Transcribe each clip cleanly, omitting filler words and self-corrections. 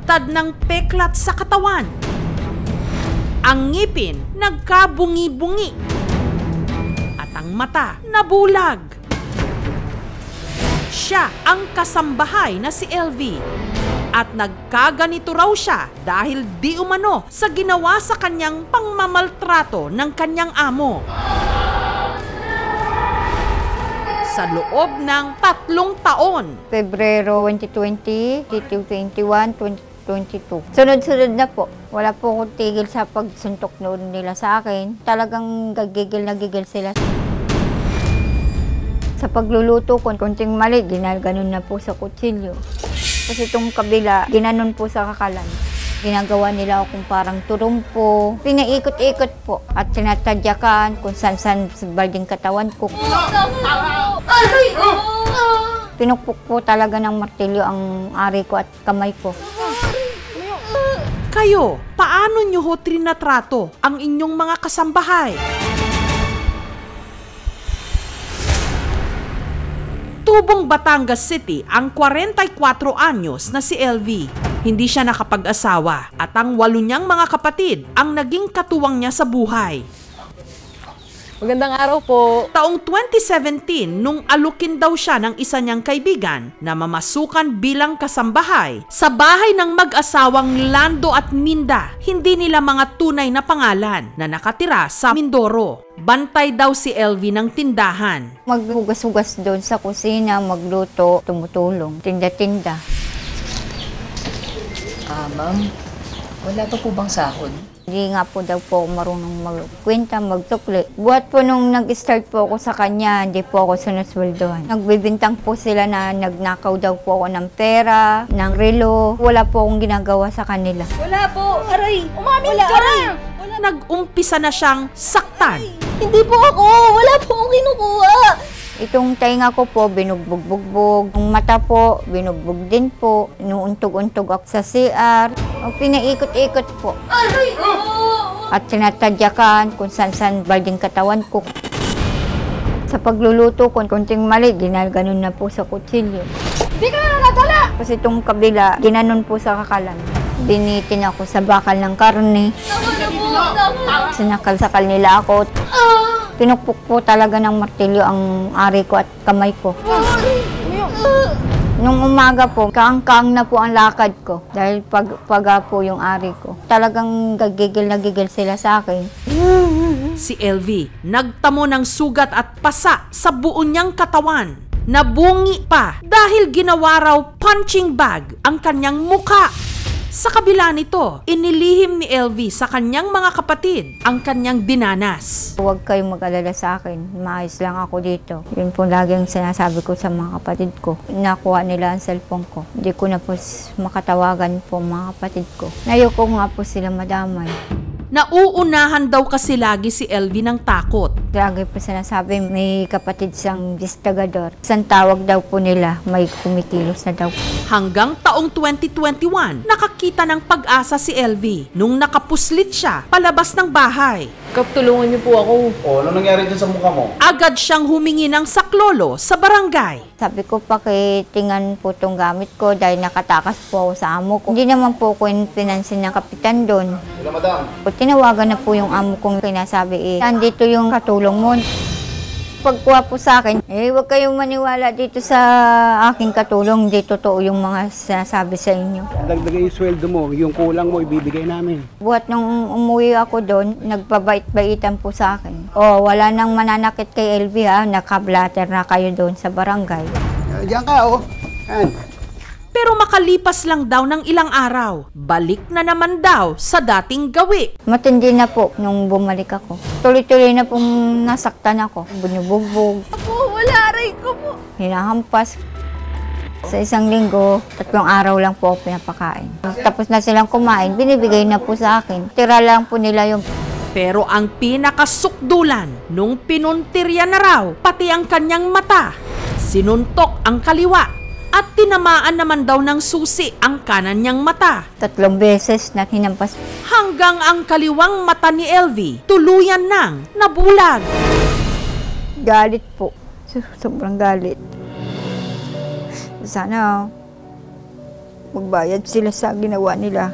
Nabaliktad ng peklat sa katawan. Ang ngipin nagkabungi-bungi. At ang mata nabulag. Siya ang kasambahay na si LV. At nagkaganito raw siya dahil di umano sa ginawa sa kanyang pangmamaltrato ng kanyang amo. Sa loob ng 3 taon. Pebrero 2020, 2021, 2022. Sunod-sunod na po. Wala po akong tigil sa pagsuntok noon nila sa akin. Talagang gagigil na gigil sila. Sa pagluluto ko, konting mali, ginaganon na po sa kutsilyo. Kasi itong kabila, ginanon po sa kakalan. Ginagawa nila akong parang turumpo. Pinaikot-ikot po at sinatadyakan kung saan-saan sa balding katawan ko. Pinukpok po talaga ng martilyo ang ari ko at kamay ko. Kayo, paano nyo ho trinatrato ang inyong mga kasambahay? Tubong Batangas City ang 44 anyos na si LV. Hindi siya nakapag-asawa at ang 8 niyang mga kapatid ang naging katuwang niya sa buhay. Magandang araw po. Taong 2017, nung alukin daw siya ng isa niyang kaibigan na mamasukan bilang kasambahay sa bahay ng mag-asawang Lando at Minda, hindi nila mga tunay na pangalan na nakatira sa Mindoro. Bantay daw si LV ng tindahan. Maghugas-hugas doon sa kusina, magluto, tumutulong, tinda-tinda. Ma'am, wala pa po bang sahod? Hindi nga po daw po ako marunong magkwenta, magtukli. Buhat po nung nag-start po ako sa kanya, hindi po ako sinusweldohan. Nagbibintang po sila na nagnakaw daw po ako ng pera, ng relo. Wala po akong ginagawa sa kanila. Wala po, aray! Umamin ka na! Nag-umpisa na siyang saktan. Hindi po ako! Wala po akong kinukuha! Itong tainga ko po, binugbog-bugbog. Ang mata po, binugbog din po. Inuuntog-untog ako sa CR. Pinaikot-ikot po. At sinatadyakan kung saan-saan balding katawan ko. Sa pagluluto ko, konting mali, ginaganon na po sa kutsilyo. Hindi ka na natala! Kasi itong kabila, ginanon po sa kakalan. Binitin ako sa bakal ng karne. Sinakal-sakal nila ako. Pinukpok po talaga ng martilyo ang ari ko at kamay ko. Nung umaga po, kaang-kaang na po ang lakad ko dahil paga po yung ari ko. Talagang gagigil na gigil sila sa akin. Si LV nagtamo ng sugat at pasa sa buo niyang katawan. Nabungi pa dahil ginawa raw punching bag ang kanyang muka. Sa kabila nito, inilihim ni LV sa kanyang mga kapatid ang kanyang dinanas. Huwag kayong mag-alala sa akin. Maayos lang ako dito. Yun po lagi ang sinasabi ko sa mga kapatid ko. Nakuha nila ang cellphone ko. Hindi ko na po makatawagan po mga kapatid ko. Ayoko nga po sila madamay. Nauunahan daw kasi lagi si LV ng takot. Lagi po sinasabi, may kapatid siyang distagador. Isang tawag daw po nila, may kumikilos na daw. Hanggang taong 2021, nakakita ng pag-asa si LV nung nakapuslit siya palabas ng bahay. Kap, tulungan niyo po ako. Ano nangyari dun sa mukha mo? Agad siyang humingi ng saklolo sa barangay. Sabi ko, pakitingan po itong gamit ko dahil nakatakas po ako sa amo ko. Hindi naman po ko pinansin ng kapitan doon. Wala, madam. Tinawagan na po yung amo kong pinasabi, andito yung katulong mo. Pagkuha po sa akin, huwag kayong maniwala dito sa aking katulong, hindi totoo yung mga sinasabi sa inyo. Dagdagan yung sweldo mo, yung kulang mo, ibibigay namin. Buhat nung umuwi ako doon, nagpabait-baitan po sa akin. Wala nang mananakit kay LV ha, nakablatter na kayo doon sa barangay. Diyan ka, Yan. Pero makalipas lang daw ng ilang araw, balik na naman daw sa dating gawi. Matindi na po nung bumalik ako. Tuloy-tuloy na pong nasaktan ako. Binubugbog. Wala, aray ko po. Hinahampas. Sa isang linggo, 3 araw lang po ako pinapakain. Tapos na silang kumain, binibigay na po sa akin. Tira lang po nila yung... Pero ang pinakasukdulan, nung pinuntirya na raw, pati ang kanyang mata, sinuntok ang kaliwa. At tinamaan naman daw ng susi ang kanan niyang mata. 3 beses na hinampas. Hanggang ang kaliwang mata ni LV, tuluyan nang nabulag. Galit po. Sobrang galit. Sana magbayad sila sa ginawa nila.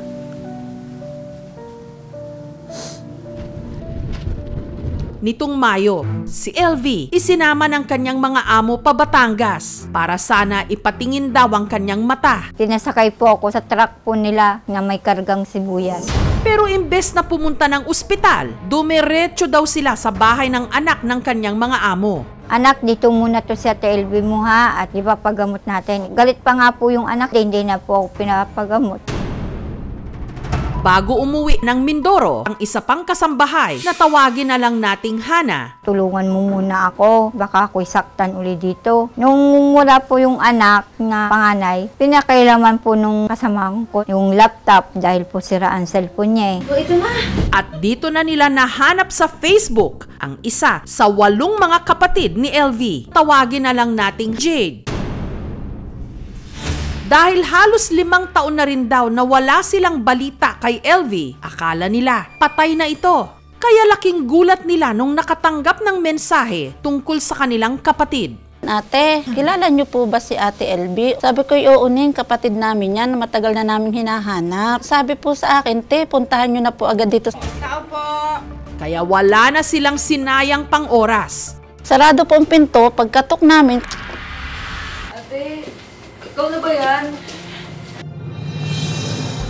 Nitong Mayo, si LV isinama ng kanyang mga amo pa Batangas para sana ipatingin daw ang kanyang mata. Pinasakay po ako sa truck po nila na may kargang sibuyas. Pero imbes na pumunta ng ospital, dumiretso daw sila sa bahay ng anak ng kanyang mga amo. Anak, dito muna to sa TLV mo ha at ipapagamot natin. Galit pa nga po yung anak, hindi na po ako pinapagamot. Bago umuwi ng Mindoro, ang isa pang kasambahay na tawagin na lang nating Hana. Tulungan mo muna ako, baka ako'y saktan uli dito. Nung wala po yung anak na panganay, pinakailaman po nung kasamahan ko yung laptop dahil po sira ang cellphone niya eh. Ito na. At dito na nila nahanap sa Facebook ang isa sa 8 mga kapatid ni LV. Tawagin na lang nating Jade. Dahil halos 5 taon na rin daw na wala silang balita kay LV, akala nila patay na ito. Kaya laking gulat nila nung nakatanggap ng mensahe tungkol sa kanilang kapatid. Ate, kilala niyo po ba si Ate LB? Sabi ko, uunin, kapatid namin yan, matagal na namin hinahanap. Sabi po sa akin, te, puntahan niyo na po agad dito. Tao po! Kaya wala na silang sinayang pang oras. Sarado po ang pinto, pagkatok namin. Ate, ikaw na ba yan?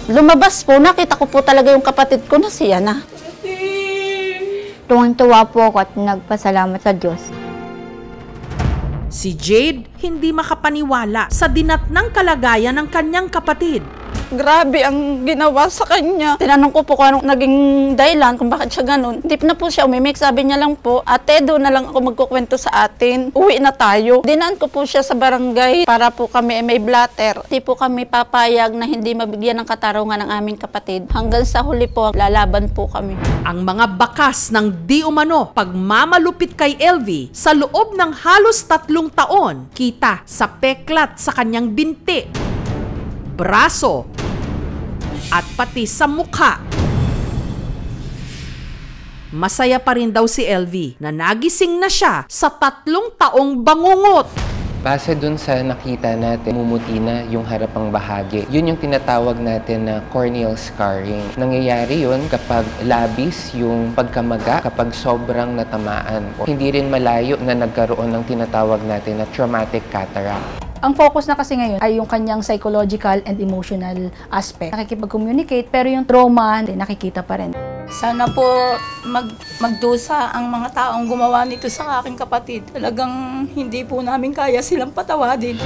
Lumabas po, nakita ko po talaga yung kapatid ko na siya na. Tuwang-tuwa po ako at nagpasalamat sa Diyos. Si Jade hindi makapaniwala sa dinatnang kalagayan ng kanyang kapatid. Grabe ang ginawa sa kanya. Tinanong ko po kung anong naging dahilan, kung bakit siya ganun. Hindi na po siya umimik. Sabi niya lang po, ate, doon na lang ako magkukwento sa atin. Uwi na tayo. Dinaan ko po siya sa barangay para po kami may blatter. Hindi po kami papayag na hindi mabigyan ng katarungan ng aming kapatid. Hanggang sa huli po, lalaban po kami. Ang mga bakas ng di umano pagmamalupit kay LV sa loob ng halos 3 taon, kita sa peklat sa kanyang binti, braso, at pati sa mukha. Masaya pa rin daw si LV na nagising na siya sa 3 taong bangungot. Base dun sa nakita natin, mumuti na yung harapang bahagi. Yun yung tinatawag natin na corneal scarring. Nangyayari yun kapag labis yung pagkamaga, kapag sobrang natamaan. Hindi rin malayo na nagkaroon ng tinatawag natin na traumatic cataract. Ang focus na kasi ngayon ay yung kanyang psychological and emotional aspect. Nakikipag-communicate pero yung trauma, nakikita pa rin. Sana po magdusa ang mga taong gumawa nito sa aking kapatid. Talagang hindi po namin kaya silang patawadin.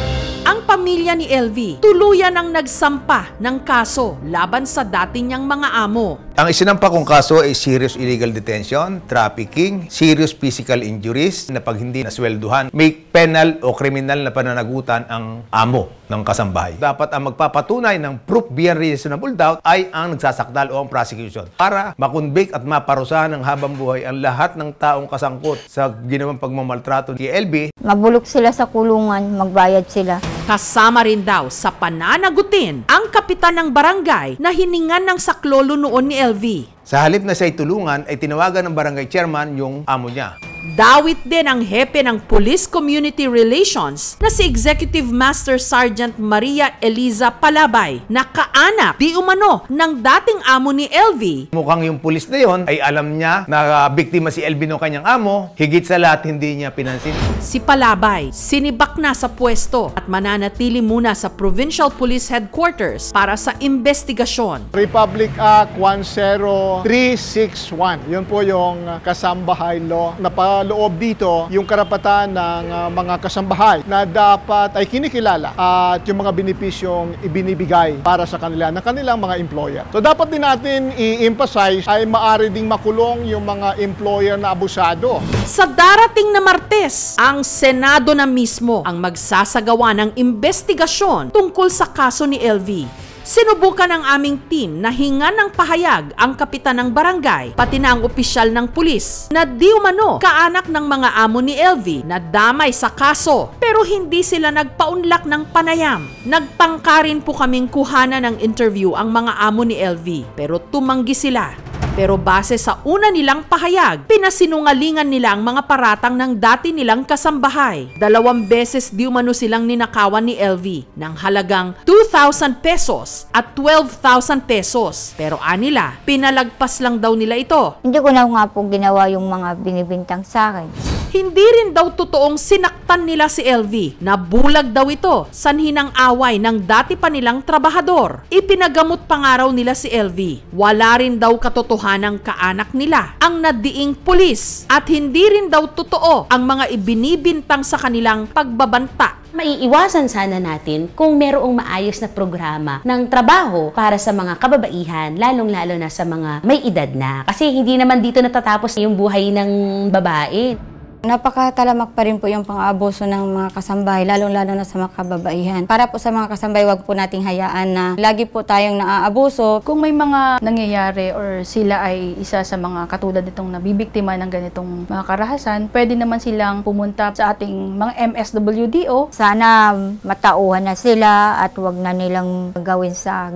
Ang pamilya ni LV tuluyan ang nagsampa ng kaso laban sa dati niyang mga amo. Ang isinampa kong kaso ay serious illegal detention, trafficking, serious physical injuries na pag hindi naswelduhan, may penal o kriminal na pananagutan ang amo ng kasambahay. Dapat ang magpapatunay ng proof beyond reasonable doubt ay ang nagsasakdal o ang prosecution para makonvict at maparusahan ng habang buhay ang lahat ng taong kasangkot sa ginawang pagmamaltrato ni LV. Mabulok sila sa kulungan, magbayad sila. Kasama rin daw sa pananagutin ang kapitan ng barangay na hiningan ng saklolo noon ni LV. Sa halip na siya'y tulungan, ay tinawagan ng barangay chairman yung amo niya. Dawit din ang hepe ng Police Community Relations na si Executive Master Sergeant Maria Eliza Palabay na kaanak di umano ng dating amo ni LV. Mukhang yung pulis na yon ay alam niya na biktima si LV ng kanyang amo, higit sa lahat hindi niya pinansin. Si Palabay sinibak na sa pwesto at mananatili muna sa Provincial Police Headquarters para sa investigasyon. Republic Act 10361. Yun po yung kasambahay law. Napaloob dito yung karapatan ng mga kasambahay na dapat ay kinikilala at yung mga benepisyong ibinibigay para sa kanila ng kanilang mga employer. So dapat din natin i-emphasize ay maaari ding makulong yung mga employer na abusado. Sa darating na Martes, ang Senado na mismo ang magsasagawa ng investigasyon tungkol sa kaso ni LV. Sinubukan ng aming team na hingan ng pahayag ang kapitan ng barangay, pati na ang opisyal ng pulis, na di umano kaanak ng mga amo ni LV na damay sa kaso, pero hindi sila nagpaunlak ng panayam. Nagtangka rin po kaming kuhanan ng interview ang mga amo ni LV, pero tumanggi sila. Pero base sa una nilang pahayag, pinasinungalingan nila ang mga paratang ng dati nilang kasambahay. 2 beses di umano silang ninakawan ni LV ng halagang 2,000 pesos at 12,000 pesos. Pero anila, pinalagpas lang daw nila ito. Hindi ko na nga po ginawa yung mga binibintang sa akin. Hindi rin daw totoong sinaktan nila si LV. Nabulag daw ito sanhi ng away ng dati pa nilang trabahador. Ipinagamot pa nga raw nila si LV. Wala rin daw katotohanang kaanak nila ang nadiing pulis. At hindi rin daw totoo ang mga ibinibintang sa kanilang pagbabanta. Maiiwasan sana natin kung merong maayos na programa ng trabaho para sa mga kababaihan, lalong-lalo na sa mga may edad na. Kasi hindi naman dito natatapos yung buhay ng babae. Napakatalamak pa rin po yung pang-aabuso ng mga kasambahay, lalong-lalo na sa mga kababaihan. Para po sa mga kasambahay, wag po nating hayaan na lagi po tayong naaabuso. Kung may mga nangyayari or sila ay isa sa mga katulad nitong nabibiktima ng ganitong mga karahasan, pwede naman silang pumunta sa ating mga MSWDO. Sana matauhan na sila at wag na nilang gawin sa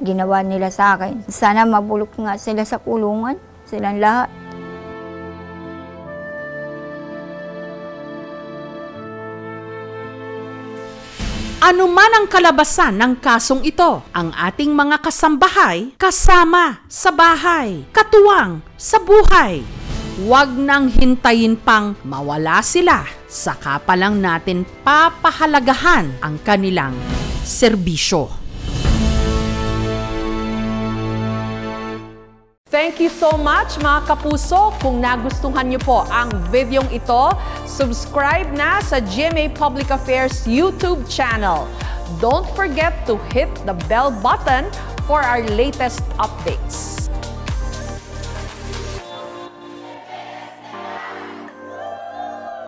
ginawa nila sa akin. Sana mabulok nga sila sa kulungan, silang lahat. Ano man ang kalabasan ng kasong ito, ang ating mga kasambahay kasama sa bahay, katuwang sa buhay. Huwag nang hintayin pang mawala sila, saka pa lang natin papahalagahan ang kanilang serbisyo. Thank you so much mga kapuso. Kung nagustuhan niyo po ang videong ito, subscribe na sa GMA Public Affairs YouTube channel. Don't forget to hit the bell button for our latest updates.